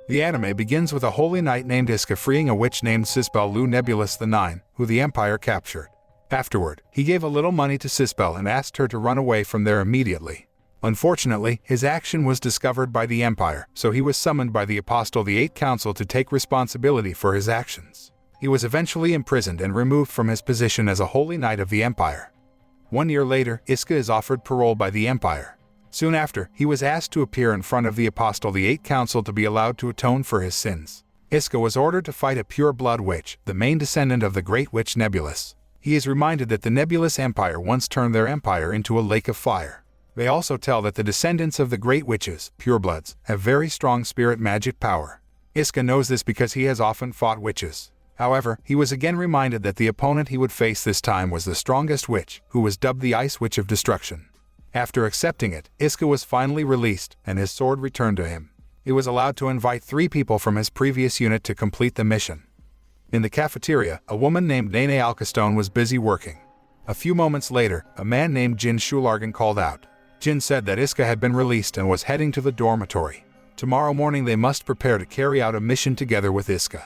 The anime begins with a holy knight named Iska freeing a witch named Cispel Lu Nebulus the Nine, who the Empire captured. Afterward, he gave a little money to Cispel and asked her to run away from there immediately. Unfortunately, his action was discovered by the Empire, so he was summoned by the Apostle the Eighth Council to take responsibility for his actions. He was eventually imprisoned and removed from his position as a holy knight of the Empire. 1 year later, Iska is offered parole by the Empire. Soon after, he was asked to appear in front of the Apostle the Eighth Council to be allowed to atone for his sins. Iska was ordered to fight a pure-blood witch, the main descendant of the great witch Nebulis. He is reminded that the Nebulous Empire once turned their empire into a lake of fire. They also tell that the descendants of the great witches, purebloods, have very strong spirit magic power. Iska knows this because he has often fought witches. However, he was again reminded that the opponent he would face this time was the strongest witch, who was dubbed the Ice Witch of Destruction. After accepting it, Iska was finally released, and his sword returned to him. He was allowed to invite 3 people from his previous unit to complete the mission. In the cafeteria, a woman named Nene Alkastone was busy working. A few moments later, a man named Jin Shulargan called out. Jin said that Iska had been released and was heading to the dormitory. Tomorrow morning they must prepare to carry out a mission together with Iska.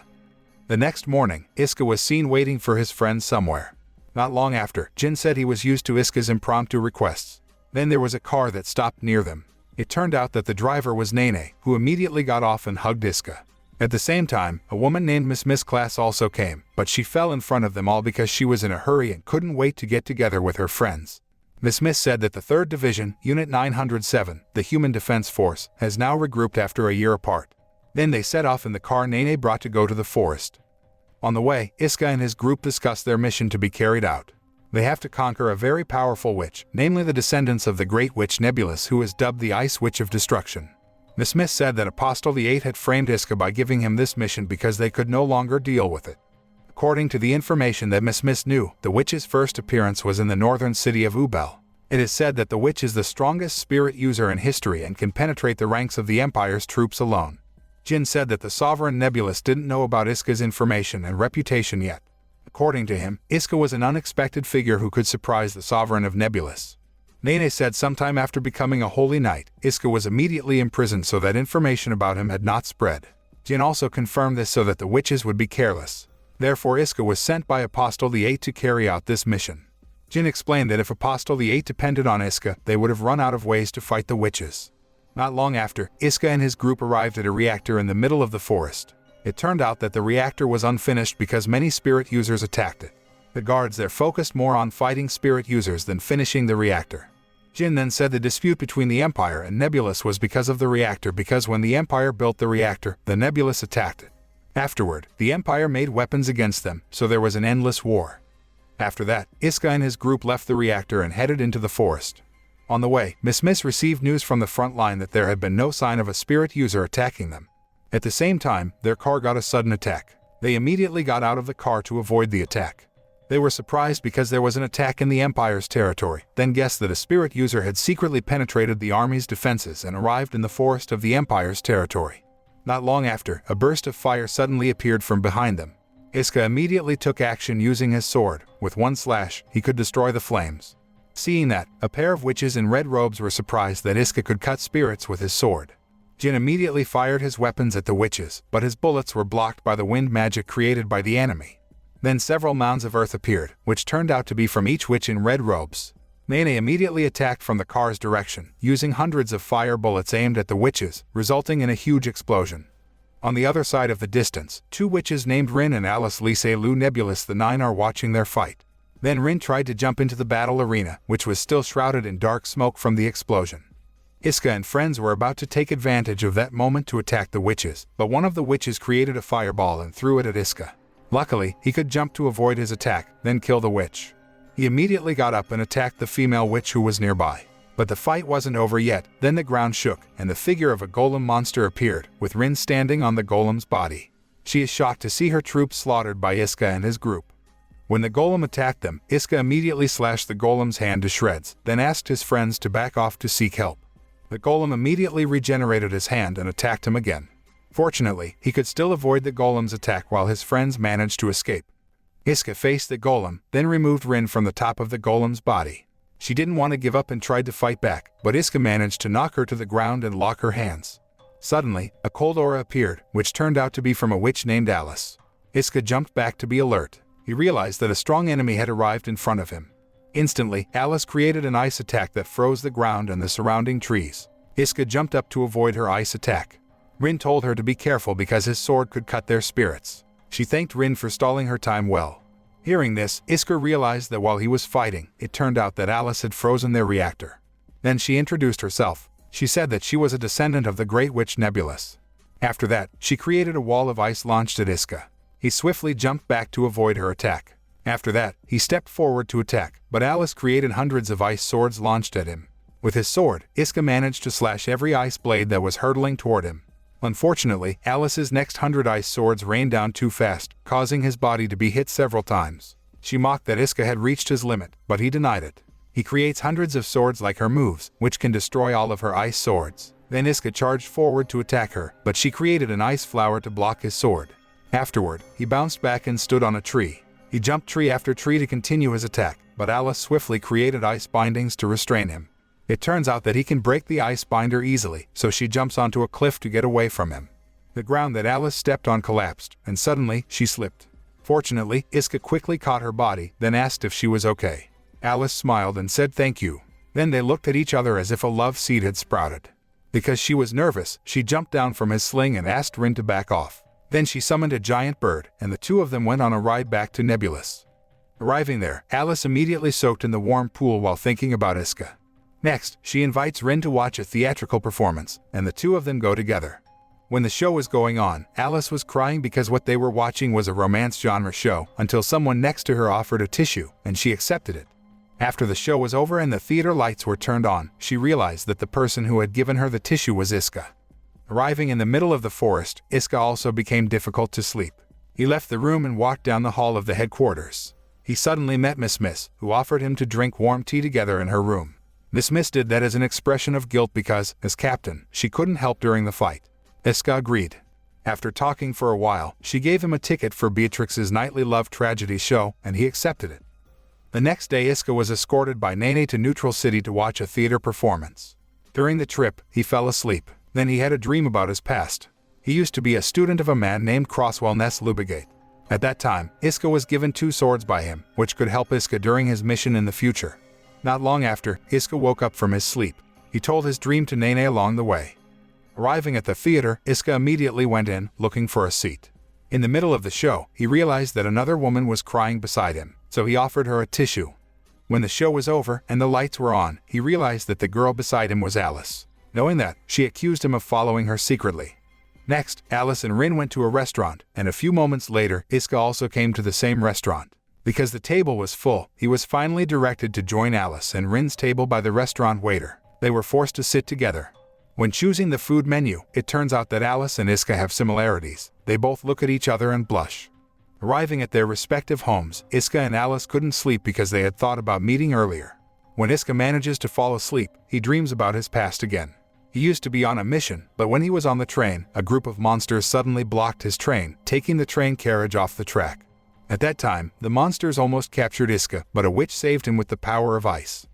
The next morning, Iska was seen waiting for his friends somewhere. Not long after, Jin said he was used to Iska's impromptu requests. Then there was a car that stopped near them. It turned out that the driver was Nene, who immediately got off and hugged Iska. At the same time, a woman named Miss Class also came, but she fell in front of them all because she was in a hurry and couldn't wait to get together with her friends. Miss said that the 3rd Division, Unit 907, the Human Defense Force, has now regrouped after a year apart. Then they set off in the car Nene brought to go to the forest. On the way, Iska and his group discussed their mission to be carried out. They have to conquer a very powerful witch, namely the descendants of the great witch Nebulis, who is dubbed the Ice Witch of Destruction. Miss said that Apostle the Eighth had framed Iska by giving him this mission because they could no longer deal with it. According to the information that Miss knew, the witch's first appearance was in the northern city of Ubel. It is said that the witch is the strongest spirit user in history and can penetrate the ranks of the Empire's troops alone. Jin said that the sovereign Nebulis didn't know about Iska's information and reputation yet. According to him, Iska was an unexpected figure who could surprise the sovereign of Nebulis. Nene said sometime after becoming a holy knight, Iska was immediately imprisoned so that information about him had not spread. Jin also confirmed this so that the witches would be careless. Therefore Iska was sent by Apostle the Eighth to carry out this mission. Jin explained that if Apostle the Eighth depended on Iska, they would have run out of ways to fight the witches. Not long after, Iska and his group arrived at a reactor in the middle of the forest. It turned out that the reactor was unfinished because many spirit users attacked it. The guards there focused more on fighting spirit users than finishing the reactor. Jin then said the dispute between the Empire and Nebulis was because of the reactor because when the Empire built the reactor, the Nebulis attacked it. Afterward, the Empire made weapons against them, so there was an endless war. After that, Iska and his group left the reactor and headed into the forest. On the way, Miss received news from the front line that there had been no sign of a spirit user attacking them. At the same time, their car got a sudden attack. They immediately got out of the car to avoid the attack. They were surprised because there was an attack in the Empire's territory, then guessed that a spirit user had secretly penetrated the army's defenses and arrived in the forest of the Empire's territory. Not long after, a burst of fire suddenly appeared from behind them. Iska immediately took action using his sword. With one slash, he could destroy the flames. Seeing that, a pair of witches in red robes were surprised that Iska could cut spirits with his sword. Jin immediately fired his weapons at the witches, but his bullets were blocked by the wind magic created by the enemy. Then several mounds of earth appeared, which turned out to be from each witch in red robes. Nene immediately attacked from the car's direction, using hundreds of fire bullets aimed at the witches, resulting in a huge explosion. On the other side of the distance, 2 witches named Rin and Alice Lise Lu Nebulus the Nine are watching their fight. Then Rin tried to jump into the battle arena, which was still shrouded in dark smoke from the explosion. Iska and friends were about to take advantage of that moment to attack the witches, but one of the witches created a fireball and threw it at Iska. Luckily, he could jump to avoid his attack, then kill the witch. He immediately got up and attacked the female witch who was nearby. But the fight wasn't over yet. Then the ground shook, and the figure of a golem monster appeared, with Rin standing on the golem's body. She is shocked to see her troops slaughtered by Iska and his group. When the golem attacked them, Iska immediately slashed the golem's hand to shreds, then asked his friends to back off to seek help. The golem immediately regenerated his hand and attacked him again. Fortunately, he could still avoid the golem's attack while his friends managed to escape. Iska faced the golem, then removed Rin from the top of the golem's body. She didn't want to give up and tried to fight back, but Iska managed to knock her to the ground and lock her hands. Suddenly, a cold aura appeared, which turned out to be from a witch named Alice. Iska jumped back to be alert. He realized that a strong enemy had arrived in front of him. Instantly, Alice created an ice attack that froze the ground and the surrounding trees. Iska jumped up to avoid her ice attack. Rin told her to be careful because his sword could cut their spirits. She thanked Rin for stalling her time well. Hearing this, Iska realized that while he was fighting, it turned out that Alice had frozen their reactor. Then she introduced herself. She said that she was a descendant of the Great Witch Nebulis. After that, she created a wall of ice launched at Iska. He swiftly jumped back to avoid her attack. After that, he stepped forward to attack, but Alice created hundreds of ice swords launched at him. With his sword, Iska managed to slash every ice blade that was hurtling toward him. Unfortunately, Alice's next 100 ice swords rained down too fast, causing his body to be hit several times. She mocked that Iska had reached his limit, but he denied it. He creates hundreds of swords like her moves, which can destroy all of her ice swords. Then Iska charged forward to attack her, but she created an ice flower to block his sword. Afterward, he bounced back and stood on a tree. He jumped tree after tree to continue his attack, but Alice swiftly created ice bindings to restrain him. It turns out that he can break the ice binder easily, so she jumps onto a cliff to get away from him. The ground that Alice stepped on collapsed, and suddenly, she slipped. Fortunately, Iska quickly caught her body, then asked if she was okay. Alice smiled and said thank you. Then they looked at each other as if a love seed had sprouted. Because she was nervous, she jumped down from his sling and asked Rin to back off. Then she summoned a giant bird, and the two of them went on a ride back to Nebulis. Arriving there, Alice immediately soaked in the warm pool while thinking about Iska. Next, she invites Rin to watch a theatrical performance, and the two of them go together. When the show was going on, Alice was crying because what they were watching was a romance genre show, until someone next to her offered a tissue, and she accepted it. After the show was over and the theater lights were turned on, she realized that the person who had given her the tissue was Iska. Arriving in the middle of the forest, Iska also became difficult to sleep. He left the room and walked down the hall of the headquarters. He suddenly met Miss, who offered him to drink warm tea together in her room. Miss did that as an expression of guilt because, as captain, she couldn't help during the fight. Iska agreed. After talking for a while, she gave him a ticket for Beatrix's nightly love tragedy show, and he accepted it. The next day, Iska was escorted by Nene to Neutral City to watch a theater performance. During the trip, he fell asleep. Then he had a dream about his past. He used to be a student of a man named Croswell Ness Lubigate. At that time, Iska was given 2 swords by him, which could help Iska during his mission in the future. Not long after, Iska woke up from his sleep. He told his dream to Nene along the way. Arriving at the theater, Iska immediately went in, looking for a seat. In the middle of the show, he realized that another woman was crying beside him, so he offered her a tissue. When the show was over and the lights were on, he realized that the girl beside him was Alice. Knowing that, she accused him of following her secretly. Next, Alice and Rin went to a restaurant, and a few moments later, Iska also came to the same restaurant. Because the table was full, he was finally directed to join Alice and Rin's table by the restaurant waiter. They were forced to sit together. When choosing the food menu, it turns out that Alice and Iska have similarities. They both look at each other and blush. Arriving at their respective homes, Iska and Alice couldn't sleep because they had thought about meeting earlier. When Iska manages to fall asleep, he dreams about his past again. He used to be on a mission, but when he was on the train, a group of monsters suddenly blocked his train, taking the train carriage off the track. At that time, the monsters almost captured Iska, but a witch saved him with the power of ice.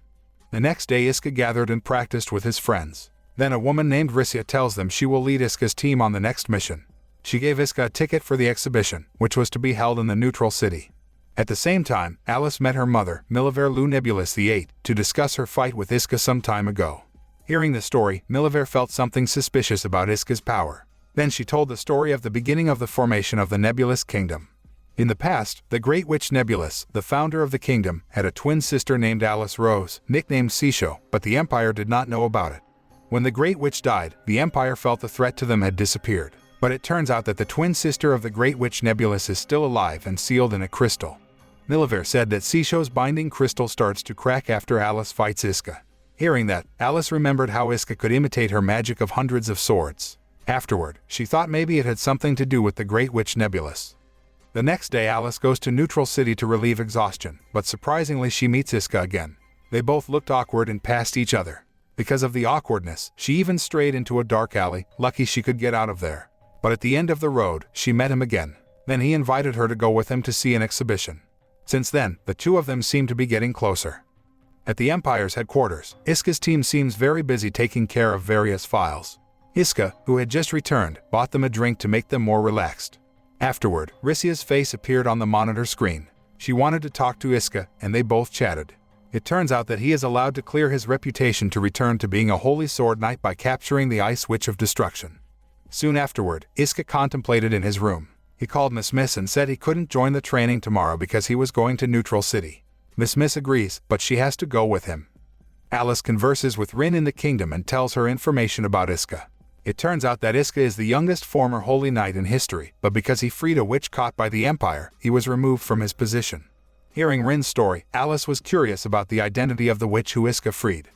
The next day, Iska gathered and practiced with his friends. Then a woman named Rissia tells them she will lead Iska's team on the next mission. She gave Iska a ticket for the exhibition, which was to be held in the Neutral City. At the same time, Alice met her mother, Miliver Lu Nebulis VIII, to discuss her fight with Iska some time ago. Hearing the story, Miliver felt something suspicious about Iska's power. Then she told the story of the beginning of the formation of the Nebulous Kingdom. In the past, the Great Witch Nebulis, the founder of the kingdom, had a twin sister named Alice Rose, nicknamed Sisho, but the Empire did not know about it. When the Great Witch died, the Empire felt the threat to them had disappeared. But it turns out that the twin sister of the Great Witch Nebulis is still alive and sealed in a crystal. Miliver said that Sisho's binding crystal starts to crack after Alice fights Iska. Hearing that, Alice remembered how Iska could imitate her magic of hundreds of swords. Afterward, she thought maybe it had something to do with the Great Witch Nebulis. The next day, Alice goes to Neutral City to relieve exhaustion, but surprisingly she meets Iska again. They both looked awkward and passed each other. Because of the awkwardness, she even strayed into a dark alley, lucky she could get out of there. But at the end of the road, she met him again. Then he invited her to go with him to see an exhibition. Since then, the two of them seem to be getting closer. At the Empire's headquarters, Iska's team seems very busy taking care of various files. Iska, who had just returned, bought them a drink to make them more relaxed. Afterward, Rissia's face appeared on the monitor screen. She wanted to talk to Iska, and they both chatted. It turns out that he is allowed to clear his reputation to return to being a holy sword knight by capturing the Ice Witch of Destruction. Soon afterward, Iska contemplated in his room. He called Miss and said he couldn't join the training tomorrow because he was going to Neutral City. Miss agrees, but she has to go with him. Alice converses with Rin in the kingdom and tells her information about Iska. It turns out that Iska is the youngest former holy knight in history, but because he freed a witch caught by the Empire, he was removed from his position. Hearing Rin's story, Alice was curious about the identity of the witch who Iska freed.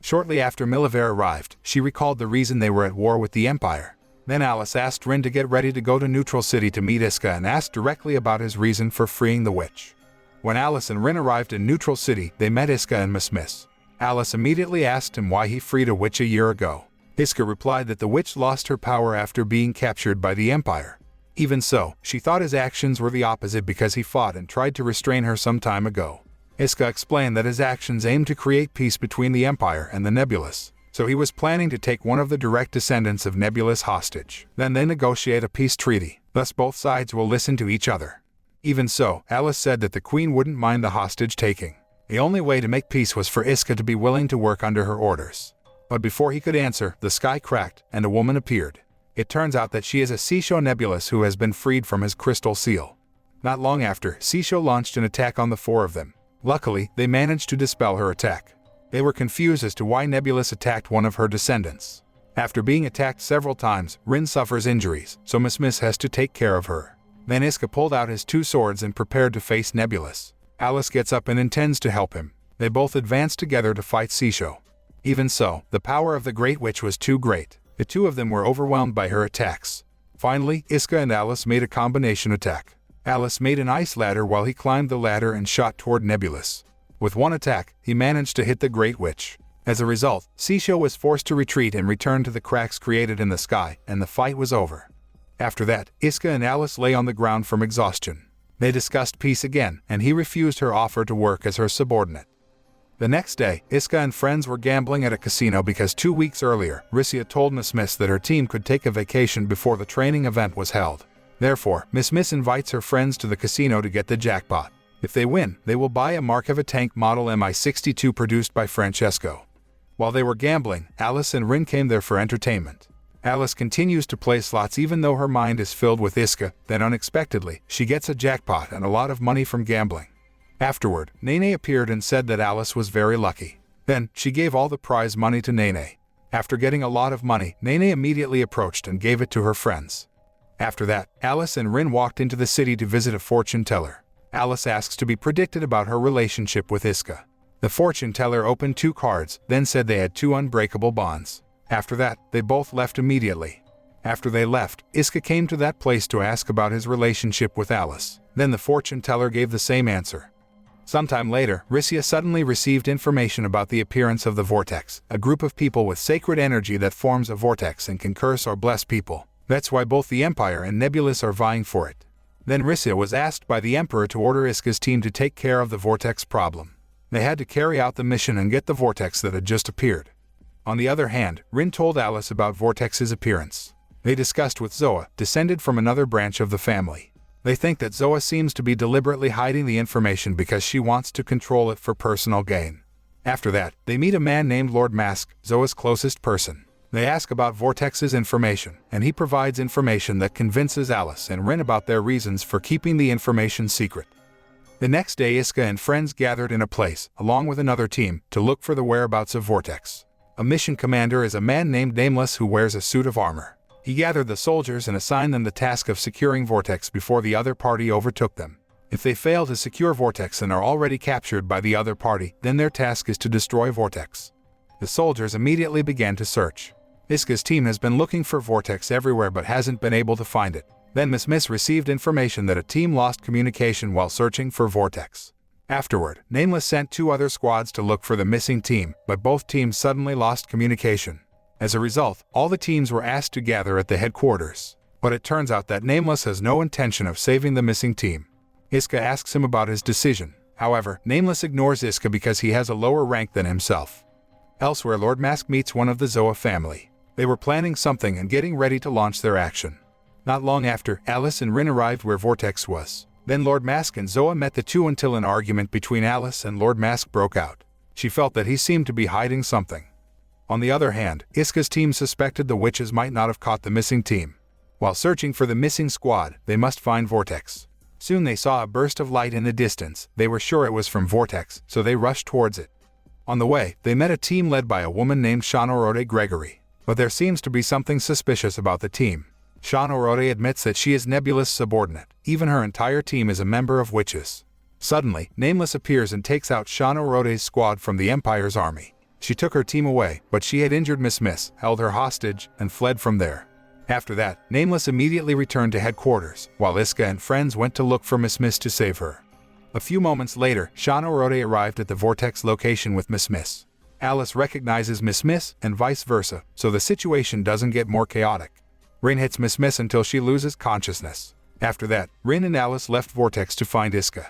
Shortly after Miliver arrived, she recalled the reason they were at war with the Empire. Then Alice asked Rin to get ready to go to Neutral City to meet Iska and asked directly about his reason for freeing the witch. When Alice and Rin arrived in Neutral City, they met Iska and Miss. Alice immediately asked him why he freed a witch a year ago. Iska replied that the witch lost her power after being captured by the Empire. Even so, she thought his actions were the opposite because he fought and tried to restrain her some time ago. Iska explained that his actions aimed to create peace between the Empire and the Nebulis, so he was planning to take one of the direct descendants of Nebulis hostage. Then they negotiate a peace treaty, thus both sides will listen to each other. Even so, Alice said that the queen wouldn't mind the hostage taking. The only way to make peace was for Iska to be willing to work under her orders. But before he could answer, the sky cracked and a woman appeared. It turns out that she is a Sisho Nebulis who has been freed from his crystal seal. Not long after, Sisho launched an attack on the four of them. Luckily, they managed to dispel her attack. They were confused as to why Nebulis attacked one of her descendants. After being attacked several times, Rin suffers injuries, so Miss has to take care of her. Then Iska pulled out his two swords and prepared to face Nebulis. Alice gets up and intends to help him. They both advance together to fight Sisho. Even so, the power of the Great Witch was too great. The two of them were overwhelmed by her attacks. Finally, Iska and Alice made a combination attack. Alice made an ice ladder while he climbed the ladder and shot toward Nebulis. With one attack, he managed to hit the Great Witch. As a result, Sisho was forced to retreat and return to the cracks created in the sky, and the fight was over. After that, Iska and Alice lay on the ground from exhaustion. They discussed peace again, and he refused her offer to work as her subordinate. The next day, Iska and friends were gambling at a casino because 2 weeks earlier, Rissia told Miss that her team could take a vacation before the training event was held. Therefore, Miss invites her friends to the casino to get the jackpot. If they win, they will buy a Mark of a Tank model Mi-62 produced by Francesco. While they were gambling, Alice and Rin came there for entertainment. Alice continues to play slots even though her mind is filled with Iska, then unexpectedly, she gets a jackpot and a lot of money from gambling. Afterward, Nene appeared and said that Alice was very lucky. Then, she gave all the prize money to Nene. After getting a lot of money, Nene immediately approached and gave it to her friends. After that, Alice and Rin walked into the city to visit a fortune teller. Alice asks to be predicted about her relationship with Iska. The fortune teller opened 2 cards, then said they had 2 unbreakable bonds. After that, they both left immediately. After they left, Iska came to that place to ask about his relationship with Alice. Then the fortune teller gave the same answer. Sometime later, Rissia suddenly received information about the appearance of the Vortex, a group of people with sacred energy that forms a vortex and can curse or bless people. That's why both the Empire and Nebulis are vying for it. Then Rissia was asked by the Emperor to order Iska's team to take care of the Vortex problem. They had to carry out the mission and get the Vortex that had just appeared. On the other hand, Rin told Alice about Vortex's appearance. They discussed with Zoa, descended from another branch of the family. They think that Zoa seems to be deliberately hiding the information because she wants to control it for personal gain. After that, they meet a man named Lord Mask, Zoa's closest person. They ask about Vortex's information, and he provides information that convinces Alice and Rin about their reasons for keeping the information secret. The next day, Iska and friends gathered in a place, along with another team, to look for the whereabouts of Vortex. A mission commander is a man named Nameless who wears a suit of armor. He gathered the soldiers and assigned them the task of securing Vortex before the other party overtook them. If they fail to secure Vortex and are already captured by the other party, then their task is to destroy Vortex. The soldiers immediately began to search. Iska's team has been looking for Vortex everywhere but hasn't been able to find it. Then Miss received information that a team lost communication while searching for Vortex. Afterward, Nameless sent 2 other squads to look for the missing team, but both teams suddenly lost communication. As a result, all the teams were asked to gather at the headquarters. But it turns out that Nameless has no intention of saving the missing team. Iska asks him about his decision. However, Nameless ignores Iska because he has a lower rank than himself. Elsewhere, Lord Mask meets one of the Zoa family. They were planning something and getting ready to launch their action. Not long after, Alice and Rin arrived where Vortex was. Then Lord Mask and Zoa met the two until an argument between Alice and Lord Mask broke out. She felt that he seemed to be hiding something. On the other hand, Iska's team suspected the witches might not have caught the missing team. While searching for the missing squad, they must find Vortex. Soon they saw a burst of light in the distance. They were sure it was from Vortex, so they rushed towards it. On the way, they met a team led by a woman named Shanorode Gregory. But there seems to be something suspicious about the team. Shanorode admits that she is Nebula's subordinate. Even her entire team is a member of witches. Suddenly, Nameless appears and takes out Shanorode's squad from the Empire's army. She took her team away, but she had injured Miss, held her hostage, and fled from there. After that, Nameless immediately returned to headquarters, while Iska and friends went to look for Miss to save her. A few moments later, Shanorode arrived at the Vortex location with Miss. Alice recognizes Miss and vice versa, so the situation doesn't get more chaotic. Rin hits Miss until she loses consciousness. After that, Rin and Alice left Vortex to find Iska.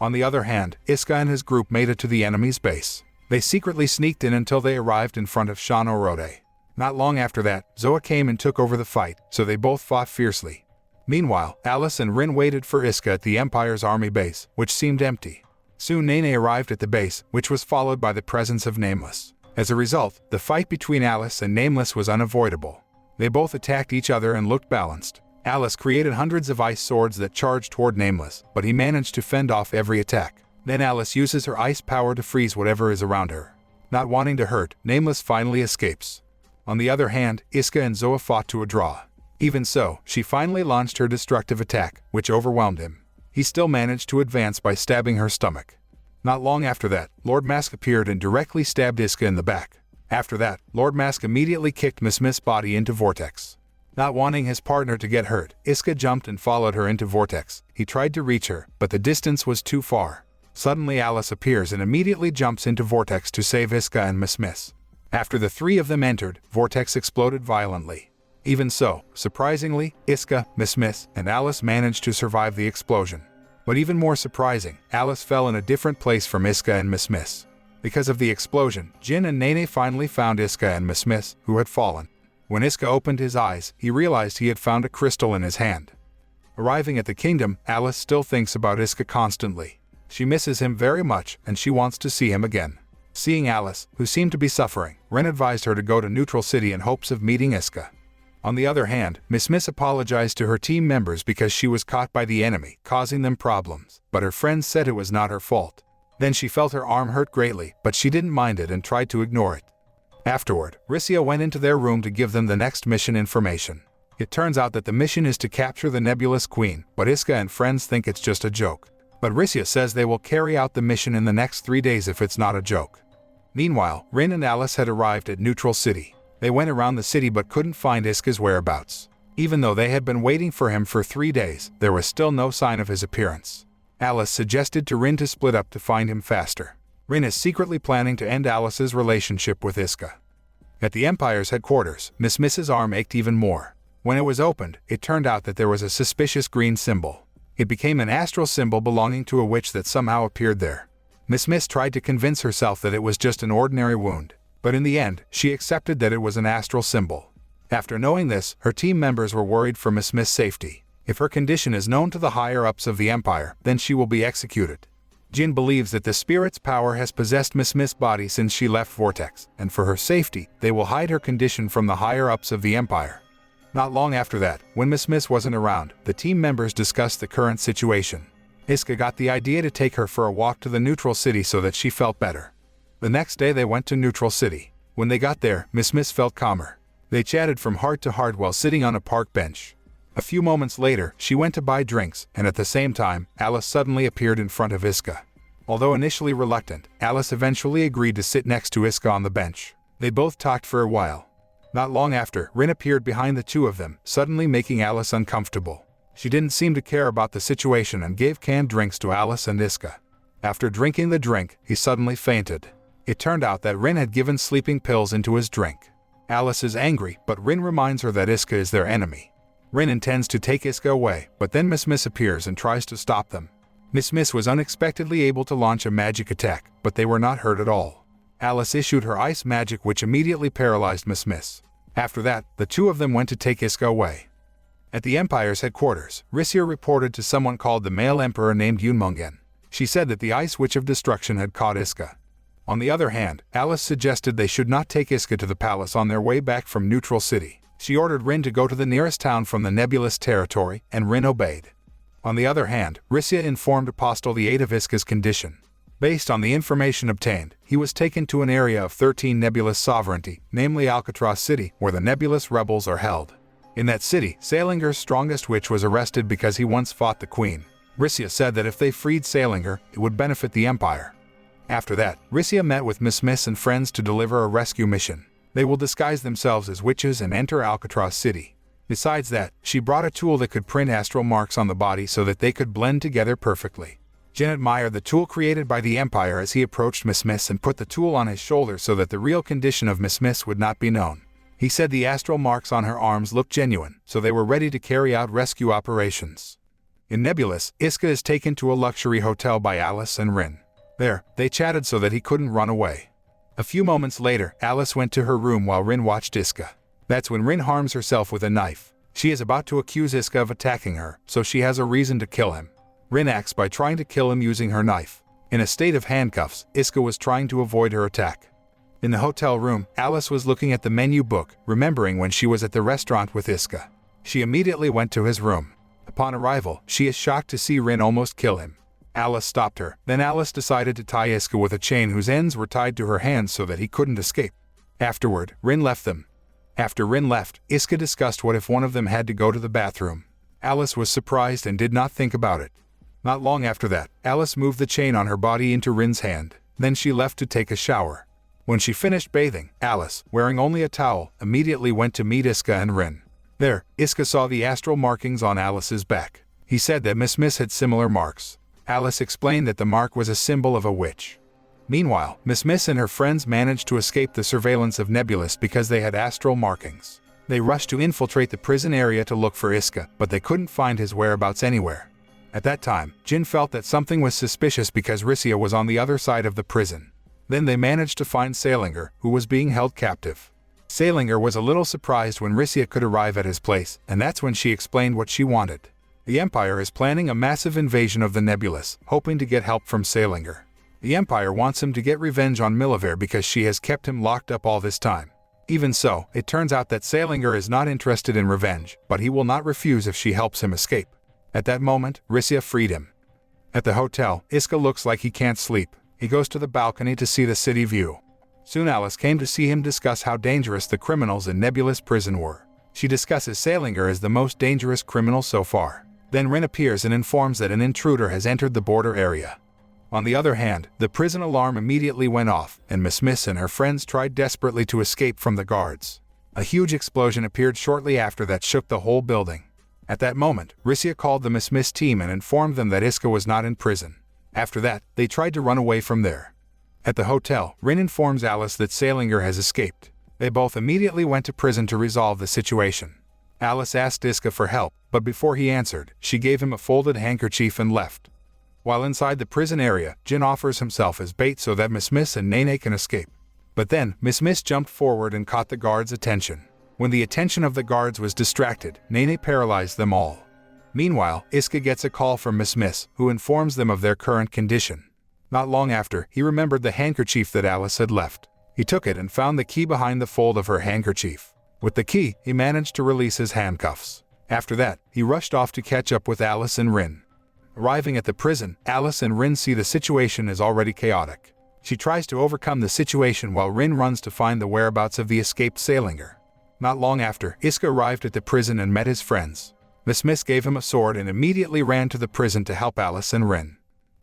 On the other hand, Iska and his group made it to the enemy's base. They secretly sneaked in until they arrived in front of Shanorode. Not long after that, Zoa came and took over the fight, so they both fought fiercely. Meanwhile, Alice and Rin waited for Iska at the Empire's army base, which seemed empty. Soon Nene arrived at the base, which was followed by the presence of Nameless. As a result, the fight between Alice and Nameless was unavoidable. They both attacked each other and looked balanced. Alice created hundreds of ice swords that charged toward Nameless, but he managed to fend off every attack. Then Alice uses her ice power to freeze whatever is around her. Not wanting to hurt, Nameless finally escapes. On the other hand, Iska and Zoa fought to a draw. Even so, she finally launched her destructive attack, which overwhelmed him. He still managed to advance by stabbing her stomach. Not long after that, Lord Mask appeared and directly stabbed Iska in the back. After that, Lord Mask immediately kicked Miss' body into Vortex. Not wanting his partner to get hurt, Iska jumped and followed her into Vortex. He tried to reach her, but the distance was too far. Suddenly Alice appears and immediately jumps into Vortex to save Iska and Miss. After the three of them entered, Vortex exploded violently. Even so, surprisingly, Iska, Miss, and Alice managed to survive the explosion. But even more surprising, Alice fell in a different place from Iska and Miss. Because of the explosion, Jin and Nene finally found Iska and Miss, who had fallen. When Iska opened his eyes, he realized he had found a crystal in his hand. Arriving at the kingdom, Alice still thinks about Iska constantly. She misses him very much, and she wants to see him again. Seeing Alice, who seemed to be suffering, Ren advised her to go to Neutral City in hopes of meeting Iska. On the other hand, Miss apologized to her team members because she was caught by the enemy, causing them problems, but her friends said it was not her fault. Then she felt her arm hurt greatly, but she didn't mind it and tried to ignore it. Afterward, Rissia went into their room to give them the next mission information. It turns out that the mission is to capture the Nebulous Queen, but Iska and friends think it's just a joke. But Rissia says they will carry out the mission in the next 3 days if it's not a joke. Meanwhile, Rin and Alice had arrived at Neutral City. They went around the city but couldn't find Iska's whereabouts. Even though they had been waiting for him for 3 days, there was still no sign of his appearance. Alice suggested to Rin to split up to find him faster. Rin is secretly planning to end Alice's relationship with Iska. At the Empire's headquarters, Miss's arm ached even more. When it was opened, it turned out that there was a suspicious green symbol. It became an astral symbol belonging to a witch that somehow appeared there. Miss tried to convince herself that it was just an ordinary wound, but in the end, she accepted that it was an astral symbol. After knowing this, her team members were worried for Miss' safety. If her condition is known to the higher-ups of the Empire, then she will be executed. Jin believes that the spirit's power has possessed Miss' body since she left Vortex, and for her safety, they will hide her condition from the higher-ups of the Empire. Not long after that, when Miss wasn't around, the team members discussed the current situation. Iska got the idea to take her for a walk to the Neutral City so that she felt better. The next day they went to Neutral City. When they got there, Miss felt calmer. They chatted from heart to heart while sitting on a park bench. A few moments later, she went to buy drinks, and at the same time, Alice suddenly appeared in front of Iska. Although initially reluctant, Alice eventually agreed to sit next to Iska on the bench. They both talked for a while. Not long after, Rin appeared behind the two of them, suddenly making Alice uncomfortable. She didn't seem to care about the situation and gave canned drinks to Alice and Iska. After drinking the drink, he suddenly fainted. It turned out that Rin had given sleeping pills into his drink. Alice is angry, but Rin reminds her that Iska is their enemy. Rin intends to take Iska away, but then Miss appears and tries to stop them. Miss was unexpectedly able to launch a magic attack, but they were not hurt at all. Alice issued her ice magic which immediately paralyzed Miss. After that, the two of them went to take Iska away. At the Empire's headquarters, Risia reported to someone called the male emperor named Yunmungen. She said that the Ice Witch of Destruction had caught Iska. On the other hand, Alice suggested they should not take Iska to the palace on their way back from Neutral City. She ordered Rin to go to the nearest town from the Nebulous territory, and Rin obeyed. On the other hand, Risia informed Apostle VIII of Iska's condition. Based on the information obtained, he was taken to an area of 13 Nebulous sovereignty, namely Alcatraz City, where the Nebulous rebels are held. In that city, Salinger's strongest witch was arrested because he once fought the queen. Risia said that if they freed Salinger, it would benefit the Empire. After that, Risia met with Miss and friends to deliver a rescue mission. They will disguise themselves as witches and enter Alcatraz City. Besides that, she brought a tool that could print astral marks on the body so that they could blend together perfectly. Jin admired the tool created by the Empire as he approached Miss and put the tool on his shoulder so that the real condition of Miss would not be known. He said the astral marks on her arms looked genuine, so they were ready to carry out rescue operations. In Nebulis, Iska is taken to a luxury hotel by Alice and Rin. There, they chatted so that he couldn't run away. A few moments later, Alice went to her room while Rin watched Iska. That's when Rin harms herself with a knife. She is about to accuse Iska of attacking her, so she has a reason to kill him. Rin acts by trying to kill him using her knife. In a state of handcuffs, Iska was trying to avoid her attack. In the hotel room, Alice was looking at the menu book, remembering when she was at the restaurant with Iska. She immediately went to his room. Upon arrival, she is shocked to see Rin almost kill him. Alice stopped her. Then Alice decided to tie Iska with a chain whose ends were tied to her hands so that he couldn't escape. Afterward, Rin left them. After Rin left, Iska discussed what if one of them had to go to the bathroom. Alice was surprised and did not think about it. Not long after that, Alice moved the chain on her body into Rin's hand. Then she left to take a shower. When she finished bathing, Alice, wearing only a towel, immediately went to meet Iska and Rin. There, Iska saw the astral markings on Alice's back. He said that Miss had similar marks. Alice explained that the mark was a symbol of a witch. Meanwhile, Miss and her friends managed to escape the surveillance of Nebulis because they had astral markings. They rushed to infiltrate the prison area to look for Iska, but they couldn't find his whereabouts anywhere. At that time, Jin felt that something was suspicious because Risia was on the other side of the prison. Then they managed to find Salinger, who was being held captive. Salinger was a little surprised when Risia could arrive at his place, and that's when she explained what she wanted. The Empire is planning a massive invasion of the Nebulous, hoping to get help from Salinger. The Empire wants him to get revenge on Miliver because she has kept him locked up all this time. Even so, it turns out that Salinger is not interested in revenge, but he will not refuse if she helps him escape. At that moment, Risia freed him. At the hotel, Iska looks like he can't sleep. He goes to the balcony to see the city view. Soon Alice came to see him discuss how dangerous the criminals in Nebulous prison were. She discusses Salinger as the most dangerous criminal so far. Then Rin appears and informs that an intruder has entered the border area. On the other hand, the prison alarm immediately went off, and Miss and her friends tried desperately to escape from the guards. A huge explosion appeared shortly after that shook the whole building. At that moment, Risia called the Miss team and informed them that Iska was not in prison. After that, they tried to run away from there. At the hotel, Rin informs Alice that Salinger has escaped. They both immediately went to prison to resolve the situation. Alice asked Iska for help, but before he answered, she gave him a folded handkerchief and left. While inside the prison area, Jin offers himself as bait so that Miss and Nene can escape. But then, Miss jumped forward and caught the guards' attention. When the attention of the guards was distracted, Nene paralyzed them all. Meanwhile, Iska gets a call from Miss, who informs them of their current condition. Not long after, he remembered the handkerchief that Alice had left. He took it and found the key behind the fold of her handkerchief. With the key, he managed to release his handcuffs. After that, he rushed off to catch up with Alice and Rin. Arriving at the prison, Alice and Rin see the situation is already chaotic. She tries to overcome the situation while Rin runs to find the whereabouts of the escaped Salinger. Not long after, Iska arrived at the prison and met his friends. Miss gave him a sword and immediately ran to the prison to help Alice and Rin.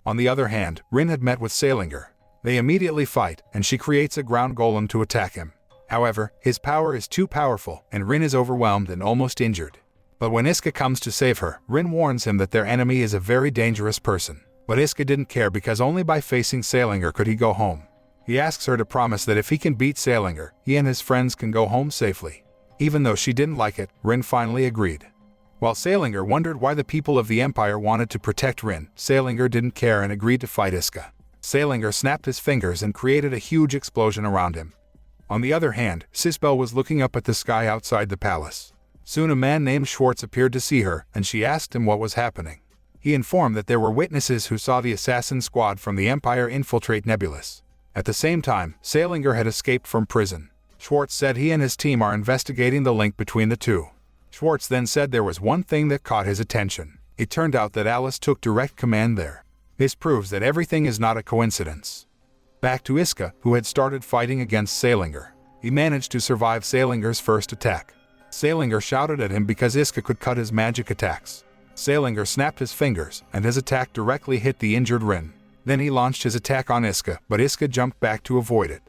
On the other hand, Rin had met with Salinger. They immediately fight, and she creates a ground golem to attack him. However, his power is too powerful, and Rin is overwhelmed and almost injured. But when Iska comes to save her, Rin warns him that their enemy is a very dangerous person. But Iska didn't care because only by facing Salinger could he go home. He asks her to promise that if he can beat Salinger, he and his friends can go home safely. Even though she didn't like it, Rin finally agreed. While Salinger wondered why the people of the Empire wanted to protect Rin, Salinger didn't care and agreed to fight Iska. Salinger snapped his fingers and created a huge explosion around him. On the other hand, Sisbel was looking up at the sky outside the palace. Soon a man named Schwartz appeared to see her, and she asked him what was happening. He informed that there were witnesses who saw the assassin squad from the Empire infiltrate Nebulis. At the same time, Salinger had escaped from prison. Schwartz said he and his team are investigating the link between the two. Schwartz then said there was one thing that caught his attention. It turned out that Alice took direct command there. This proves that everything is not a coincidence. Back to Iska, who had started fighting against Salinger. He managed to survive Salinger's first attack. Salinger shouted at him because Iska could cut his magic attacks. Salinger snapped his fingers, and his attack directly hit the injured Rin. Then he launched his attack on Iska, but Iska jumped back to avoid it.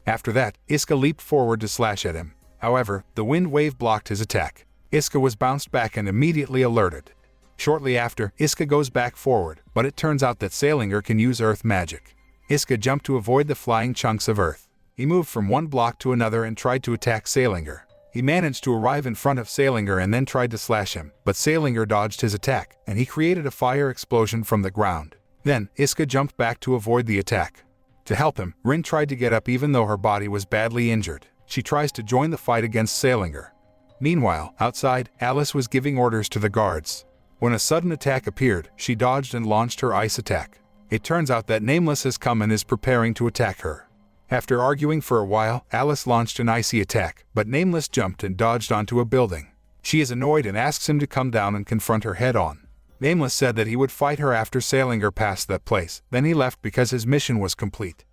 After that, Iska leaped forward to slash at him. However, the wind wave blocked his attack. Iska was bounced back and immediately alerted. Shortly after, Iska goes back forward, but it turns out that Salinger can use earth magic. Iska jumped to avoid the flying chunks of earth. He moved from one block to another and tried to attack Salinger. He managed to arrive in front of Salinger and then tried to slash him, but Salinger dodged his attack, and he created a fire explosion from the ground. Then, Iska jumped back to avoid the attack. To help him, Rin tried to get up even though her body was badly injured. She tries to join the fight against Salinger. Meanwhile, outside, Alice was giving orders to the guards. When a sudden attack appeared, she dodged and launched her ice attack. It turns out that Nameless has come and is preparing to attack her. After arguing for a while, Alice launched an icy attack, but Nameless jumped and dodged onto a building. She is annoyed and asks him to come down and confront her head-on. Nameless said that he would fight her after Salinger passed that place, then he left because his mission was complete.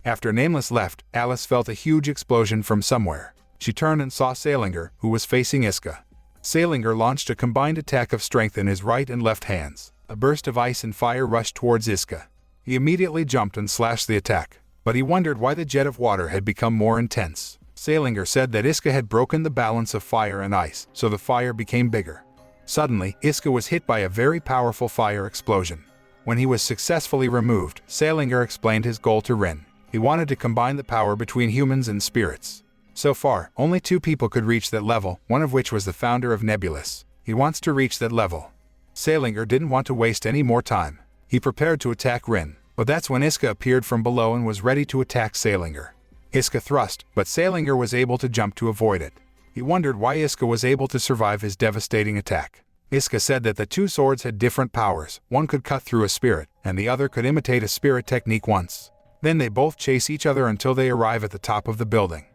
After Nameless left, Alice felt a huge explosion from somewhere. She turned and saw Salinger, who was facing Iska. Salinger launched a combined attack of strength in his right and left hands. A burst of ice and fire rushed towards Iska. He immediately jumped and slashed the attack, but he wondered why the jet of water had become more intense. Salinger said that Iska had broken the balance of fire and ice, so the fire became bigger. Suddenly, Iska was hit by a very powerful fire explosion. When he was successfully removed, Salinger explained his goal to Rin. He wanted to combine the power between humans and spirits. So far, only 2 people could reach that level, one of which was the founder of Nebulis. He wants to reach that level. Salinger didn't want to waste any more time. He prepared to attack Rin, but that's when Iska appeared from below and was ready to attack Salinger. Iska thrust, but Salinger was able to jump to avoid it. He wondered why Iska was able to survive his devastating attack. Iska said that the 2 swords had different powers. One could cut through a spirit, and the other could imitate a spirit technique once. Then they both chase each other until they arrive at the top of the building.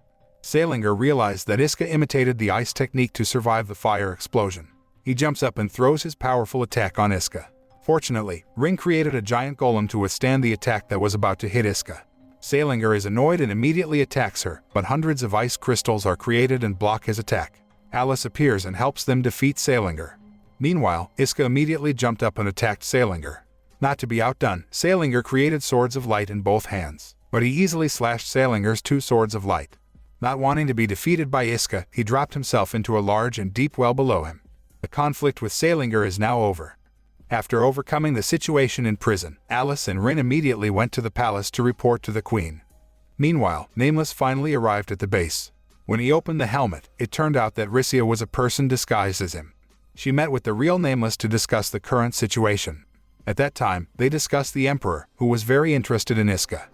Salinger realized that Iska imitated the ice technique to survive the fire explosion. He jumps up and throws his powerful attack on Iska. Fortunately, Ring created a giant golem to withstand the attack that was about to hit Iska. Salinger is annoyed and immediately attacks her, but hundreds of ice crystals are created and block his attack. Alice appears and helps them defeat Salinger. Meanwhile, Iska immediately jumped up and attacked Salinger. Not to be outdone, Salinger created swords of light in both hands, but he easily slashed Salinger's 2 swords of light. Not wanting to be defeated by Iska, he dropped himself into a large and deep well below him. The conflict with Salinger is now over. After overcoming the situation in prison, Alice and Rin immediately went to the palace to report to the queen. Meanwhile, Nameless finally arrived at the base. When he opened the helmet, it turned out that Rissia was a person disguised as him. She met with the real Nameless to discuss the current situation. At that time, they discussed the Emperor, who was very interested in Iska.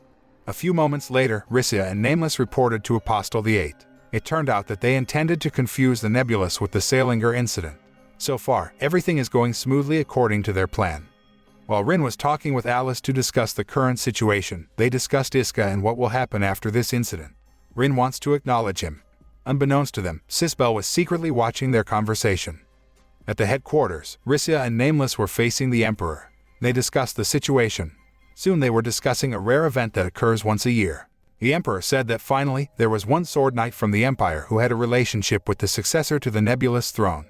A few moments later, Rissia and Nameless reported to Apostle the Eight. It turned out that they intended to confuse the Nebulis with the Salinger incident. So far, everything is going smoothly according to their plan. While Rin was talking with Alice to discuss the current situation, they discussed Iska and what will happen after this incident. Rin wants to acknowledge him. Unbeknownst to them, Sisbel was secretly watching their conversation. At the headquarters, Rissia and Nameless were facing the Emperor. They discussed the situation. Soon they were discussing a rare event that occurs once a year. The Emperor said that finally, there was one sword knight from the Empire who had a relationship with the successor to the Nebulous throne.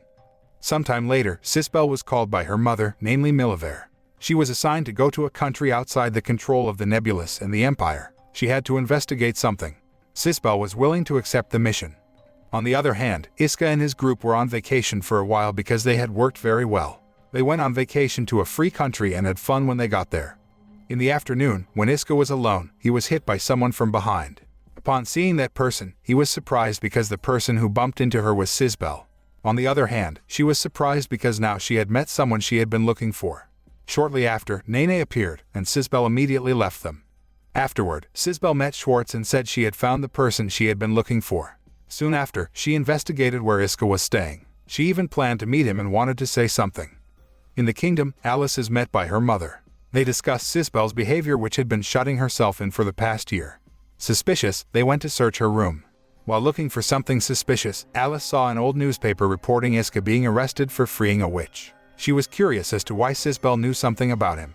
Sometime later, Sisbel was called by her mother, namely Miliver. She was assigned to go to a country outside the control of the Nebulous and the Empire. She had to investigate something. Sisbel was willing to accept the mission. On the other hand, Iska and his group were on vacation for a while because they had worked very well. They went on vacation to a free country and had fun when they got there. In the afternoon, when Iska was alone, he was hit by someone from behind. Upon seeing that person, he was surprised because the person who bumped into her was Sisbel. On the other hand, she was surprised because now she had met someone she had been looking for. Shortly after, Nene appeared, and Sisbel immediately left them. Afterward, Sisbel met Schwartz and said she had found the person she had been looking for. Soon after, she investigated where Iska was staying. She even planned to meet him and wanted to say something. In the kingdom, Alice is met by her mother. They discuss Sisbel's behavior, which had been shutting herself in for the past year. Suspicious, they went to search her room. While looking for something suspicious, Alice saw an old newspaper reporting Iska being arrested for freeing a witch. She was curious as to why Sisbel knew something about him.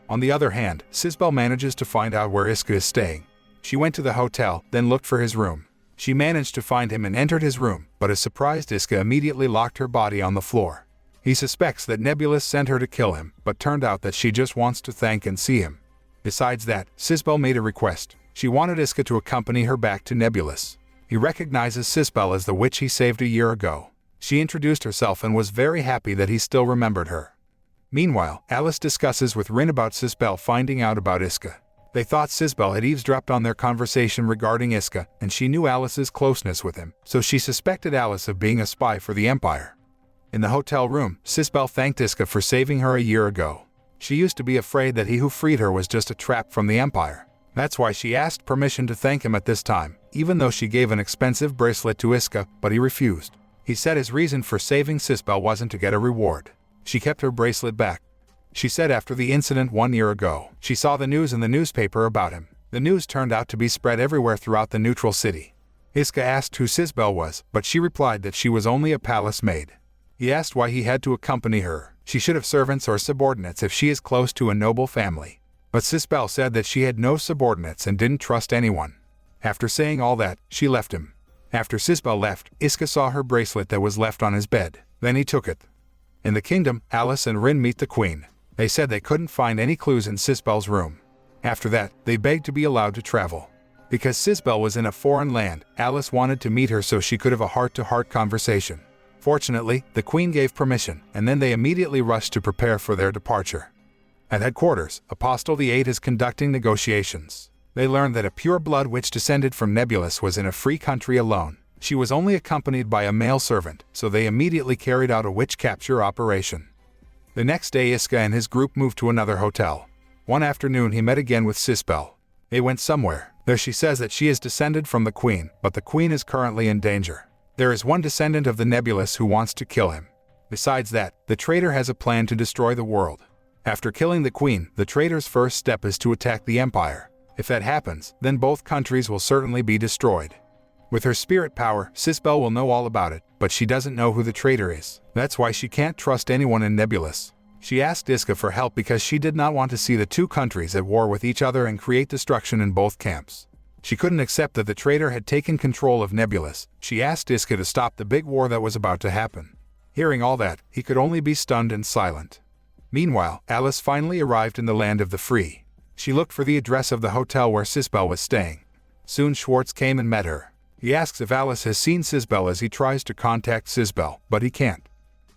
On the other hand, Sisbel manages to find out where Iska is staying. She went to the hotel, then looked for his room. She managed to find him and entered his room, but as surprised, Iska immediately locked her body on the floor. He suspects that Nebulis sent her to kill him, but turned out that she just wants to thank and see him. Besides that, Sisbel made a request. She wanted Iska to accompany her back to Nebulis. He recognizes Sisbel as the witch he saved a year ago. She introduced herself and was very happy that he still remembered her. Meanwhile, Alice discusses with Rin about Sisbel finding out about Iska. They thought Sisbel had eavesdropped on their conversation regarding Iska, and she knew Alice's closeness with him, so she suspected Alice of being a spy for the Empire. In the hotel room, Sisbel thanked Iska for saving her a year ago. She used to be afraid that he who freed her was just a trap from the Empire. That's why she asked permission to thank him at this time, even though she gave an expensive bracelet to Iska, but he refused. He said his reason for saving Sisbel wasn't to get a reward. She kept her bracelet back. She said after the incident 1 year ago, she saw the news in the newspaper about him. The news turned out to be spread everywhere throughout the neutral city. Iska asked who Sisbel was, but she replied that she was only a palace maid. He asked why he had to accompany her. She should have servants or subordinates if she is close to a noble family. But Sisbel said that she had no subordinates and didn't trust anyone. After saying all that, she left him. After Sisbel left, Iska saw her bracelet that was left on his bed. Then he took it. In the kingdom, Alice and Rin meet the queen. They said they couldn't find any clues in Sisbel's room. After that, they begged to be allowed to travel. Because Sisbel was in a foreign land, Alice wanted to meet her so she could have a heart-to-heart conversation. Fortunately, the queen gave permission, and then they immediately rushed to prepare for their departure. At headquarters, Apostle VIII is conducting negotiations. They learned that a pure-blood witch descended from Nebulis was in a free country alone. She was only accompanied by a male servant, so they immediately carried out a witch capture operation. The next day, Iska and his group moved to another hotel. One afternoon, he met again with Sisbel. They went somewhere. There she says that she is descended from the queen, but the queen is currently in danger. There is one descendant of the Nebulis who wants to kill him. Besides that, the traitor has a plan to destroy the world. After killing the queen, the traitor's first step is to attack the empire. If that happens, then both countries will certainly be destroyed. With her spirit power, Sisbel will know all about it, but she doesn't know who the traitor is. That's why she can't trust anyone in Nebulis. She asked Iska for help because she did not want to see the two countries at war with each other and create destruction in both camps. She couldn't accept that the traitor had taken control of Nebulis. She asked Iska to stop the big war that was about to happen. Hearing all that, he could only be stunned and silent. Meanwhile, Alice finally arrived in the land of the free. She looked for the address of the hotel where Sisbel was staying. Soon Schwartz came and met her. He asks if Alice has seen Sisbel as he tries to contact Sisbel, but he can't.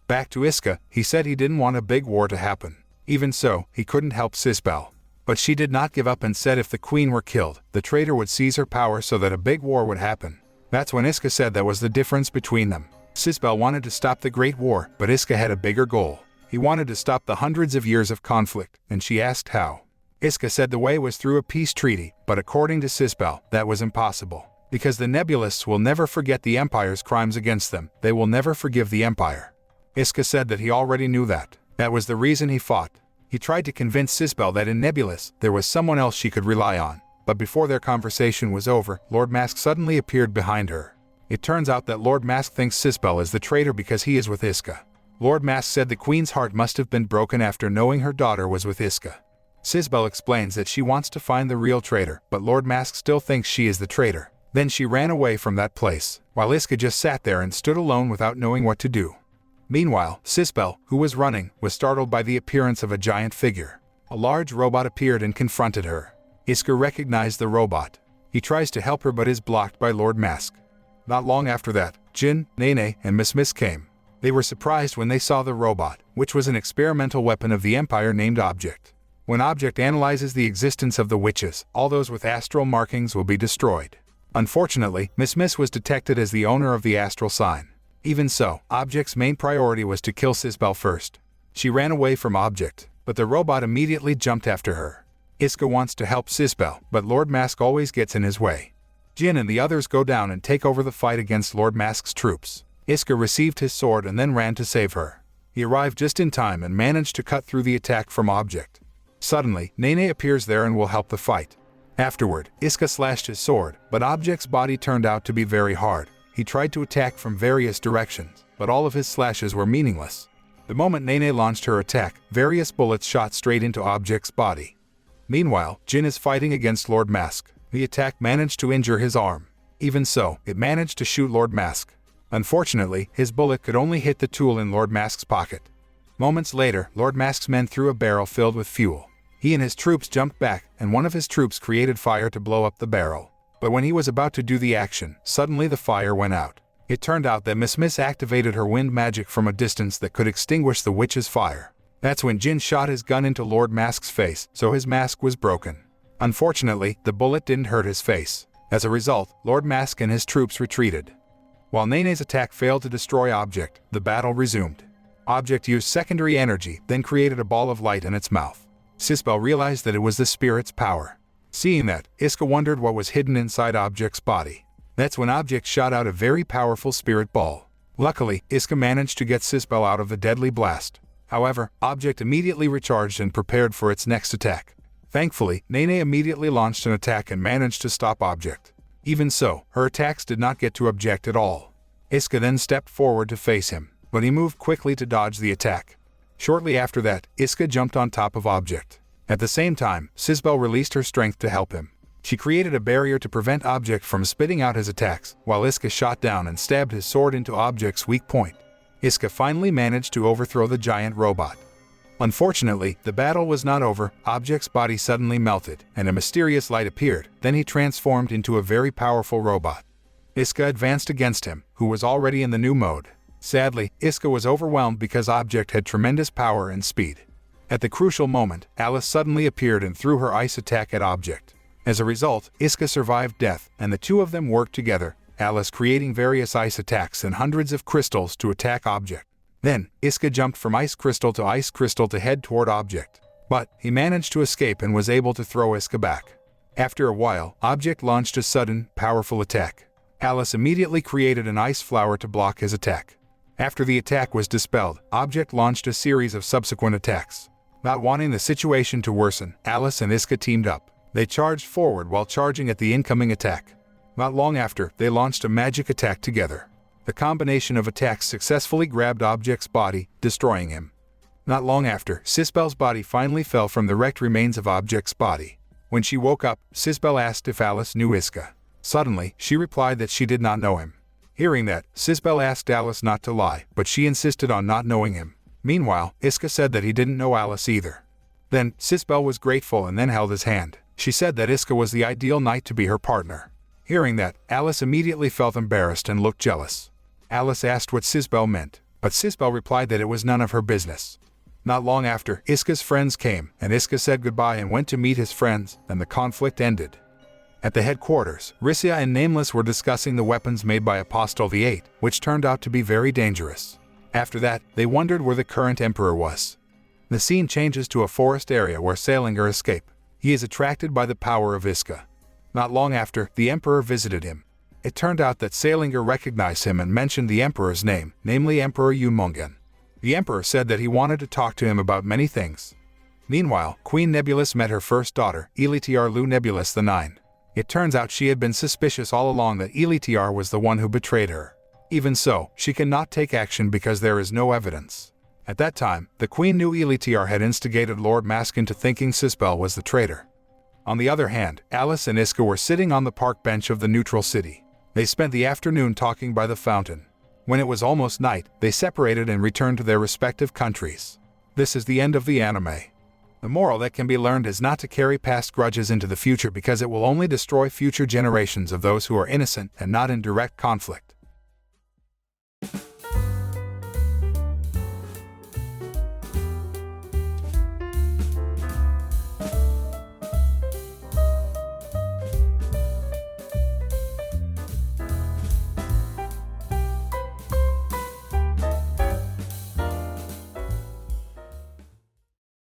Back to Iska, he said he didn't want a big war to happen. Even so, he couldn't help Sisbel. But she did not give up and said if the queen were killed, the traitor would seize her power so that a big war would happen. That's when Iska said that was the difference between them. Sisbel wanted to stop the Great War, but Iska had a bigger goal. He wanted to stop the hundreds of years of conflict, and she asked how. Iska said the way was through a peace treaty, but according to Sisbel, that was impossible. Because the Nebulists will never forget the Empire's crimes against them, they will never forgive the Empire. Iska said that he already knew that. That was the reason he fought. He tried to convince Sisbel that in Nebulis, there was someone else she could rely on. But before their conversation was over, Lord Mask suddenly appeared behind her. It turns out that Lord Mask thinks Sisbel is the traitor because he is with Iska. Lord Mask said the queen's heart must have been broken after knowing her daughter was with Iska. Sisbel explains that she wants to find the real traitor, but Lord Mask still thinks she is the traitor. Then she ran away from that place, while Iska just sat there and stood alone without knowing what to do. Meanwhile, Sisbel, who was running, was startled by the appearance of a giant figure. A large robot appeared and confronted her. Iska recognized the robot. He tries to help her but is blocked by Lord Mask. Not long after that, Jin, Nene, and Miss came. They were surprised when they saw the robot, which was an experimental weapon of the Empire named Object. When Object analyzes the existence of the witches, all those with astral markings will be destroyed. Unfortunately, Miss was detected as the owner of the astral sign. Even so, Object's main priority was to kill Sisbel first. She ran away from Object, but the robot immediately jumped after her. Iska wants to help Sisbel, but Lord Mask always gets in his way. Jin and the others go down and take over the fight against Lord Mask's troops. Iska received his sword and then ran to save her. He arrived just in time and managed to cut through the attack from Object. Suddenly, Nene appears there and will help the fight. Afterward, Iska slashed his sword, but Object's body turned out to be very hard. He tried to attack from various directions, but all of his slashes were meaningless. The moment Nene launched her attack, various bullets shot straight into Object's body. Meanwhile, Jin is fighting against Lord Mask. The attack managed to injure his arm. Even so, it managed to shoot Lord Mask. Unfortunately, his bullet could only hit the tool in Lord Mask's pocket. Moments later, Lord Mask's men threw a barrel filled with fuel. He and his troops jumped back, and one of his troops created fire to blow up the barrel. But when he was about to do the action, suddenly the fire went out. It turned out that Miss activated her wind magic from a distance that could extinguish the witch's fire. That's when Jin shot his gun into Lord Mask's face, so his mask was broken. Unfortunately, the bullet didn't hurt his face. As a result, Lord Mask and his troops retreated. While Nene's attack failed to destroy Object, the battle resumed. Object used secondary energy, then created a ball of light in its mouth. Sisbel realized that it was the spirit's power. Seeing that, Iska wondered what was hidden inside Object's body. That's when Object shot out a very powerful spirit ball. Luckily, Iska managed to get Sisbel out of the deadly blast. However, Object immediately recharged and prepared for its next attack. Thankfully, Nene immediately launched an attack and managed to stop Object. Even so, her attacks did not get to Object at all. Iska then stepped forward to face him, but he moved quickly to dodge the attack. Shortly after that, Iska jumped on top of Object. At the same time, Sisbel released her strength to help him. She created a barrier to prevent Object from spitting out his attacks, while Iska shot down and stabbed his sword into Object's weak point. Iska finally managed to overthrow the giant robot. Unfortunately, the battle was not over. Object's body suddenly melted, and a mysterious light appeared. Then he transformed into a very powerful robot. Iska advanced against him, who was already in the new mode. Sadly, Iska was overwhelmed because Object had tremendous power and speed. At the crucial moment, Alice suddenly appeared and threw her ice attack at Object. As a result, Iska survived death, and the two of them worked together, Alice creating various ice attacks and hundreds of crystals to attack Object. Then, Iska jumped from ice crystal to head toward Object. But, he managed to escape and was able to throw Iska back. After a while, Object launched a sudden, powerful attack. Alice immediately created an ice flower to block his attack. After the attack was dispelled, Object launched a series of subsequent attacks. Not wanting the situation to worsen, Alice and Iska teamed up. They charged forward while charging at the incoming attack. Not long after, they launched a magic attack together. The combination of attacks successfully grabbed Object's body, destroying him. Not long after, Sisbel's body finally fell from the wrecked remains of Object's body. When she woke up, Sisbel asked if Alice knew Iska. Suddenly, she replied that she did not know him. Hearing that, Sisbel asked Alice not to lie, but she insisted on not knowing him. Meanwhile, Iska said that he didn't know Alice either. Then, Sisbel was grateful and then held his hand. She said that Iska was the ideal knight to be her partner. Hearing that, Alice immediately felt embarrassed and looked jealous. Alice asked what Sisbel meant, but Sisbel replied that it was none of her business. Not long after, Iska's friends came, and Iska said goodbye and went to meet his friends, and the conflict ended. At the headquarters, Rissia and Nameless were discussing the weapons made by Apostle VIII, which turned out to be very dangerous. After that, they wondered where the current emperor was. The scene changes to a forest area where Salinger escaped. He is attracted by the power of Iska. Not long after, the emperor visited him. It turned out that Salinger recognized him and mentioned the emperor's name, namely Emperor Yumongan. The emperor said that he wanted to talk to him about many things. Meanwhile, Queen Nebulis met her first daughter, Elitiar Lu Nebulis IX. It turns out she had been suspicious all along that Elitiar was the one who betrayed her. Even so, she cannot take action because there is no evidence. At that time, the queen knew Elitiar had instigated Lord Mask into thinking Sisbel was the traitor. On the other hand, Alice and Iska were sitting on the park bench of the neutral city. They spent the afternoon talking by the fountain. When it was almost night, they separated and returned to their respective countries. This is the end of the anime. The moral that can be learned is not to carry past grudges into the future because it will only destroy future generations of those who are innocent and not in direct conflict.